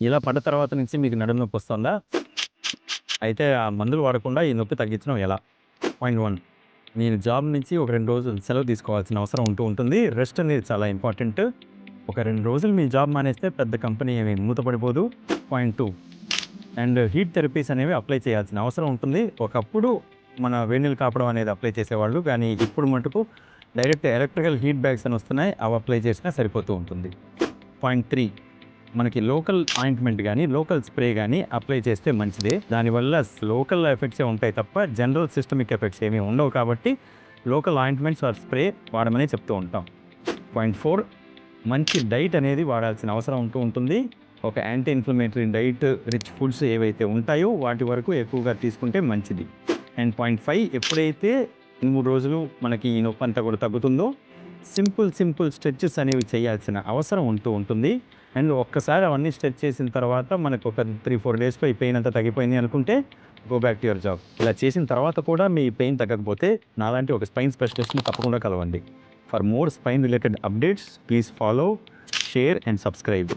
ఇలా పడ్డ తర్వాత నుంచి మీకు నడుము నొప్పి వస్తుందా? అయితే ఆ మందులు వాడకుండా ఈ నొప్పి తగ్గించడం ఎలా? పాయింట్ 1, నేను జాబ్ నుంచి ఒక 2 రోజులు సెలవు తీసుకోవాల్సిన అవసరం ఉంటుంది. రెస్ట్ అనేది చాలా ఇంపార్టెంట్. ఒక 2 రోజులు మీ జాబ్ మానేస్తే పెద్ద కంపెనీ ఏమి మూతపడిపోదు. పాయింట్ 2, అండ్ హీట్ థెరపీస్ అనేవి అప్లై చేయాల్సిన అవసరం ఉంటుంది. ఒకప్పుడు మన వేడినీళ్ళు కాపడం అనేది అప్లై చేసేవాళ్ళు, కానీ ఇప్పుడు మటుకు డైరెక్ట్ ఎలక్ట్రికల్ హీట్ బ్యాగ్స్ అని వస్తున్నాయి, అవి అప్లై చేసినా సరిపోతూ ఉంటుంది. పాయింట్ 3, మనకి లోకల్ ఆయింట్మెంట్ కానీ లోకల్ స్ప్రే కానీ అప్లై చేస్తే మంచిదే. దానివల్ల లోకల్ ఎఫెక్ట్సే ఉంటాయి తప్ప జనరల్ సిస్టమిక్ ఎఫెక్ట్స్ ఏమీ ఉండవు. కాబట్టి లోకల్ ఆయింట్మెంట్స్ ఆర్ స్ప్రే వాడమని చెప్తూ ఉంటాం. పాయింట్ 4, మంచి డైట్ అనేది వాడాల్సిన అవసరం ఉంటుంది. ఒక anti inflammatory diet, rich foods ఏవైతే ఉంటాయో వాటి వరకు ఎక్కువగా తీసుకుంటే మంచిది. అండ్ పాయింట్ 5, ఎప్పుడైతే 3 రోజులు మనకి ఈ నొప్పి అంతా కూడా తగ్గుతుందో సింపుల్ స్ట్రెచెస్ అనేవి చేయాల్సిన అవసరం ఉంటుంది. అండ్ ఒక్కసారి అవన్నీ స్ట్రెచ్ చేసిన తర్వాత మనకు ఒక 3-4 డేస్లో ఈ పెయిన్ అంతా తగ్గిపోయింది అనుకుంటే go back to your job. ఇలా చేసిన తర్వాత కూడా మీ పెయిన్ తగ్గకపోతే నాలాంటి ఒక స్పైన్ స్పెషలిస్ట్ని తప్పకుండా కలవండి. For more spine related updates please follow, share and subscribe.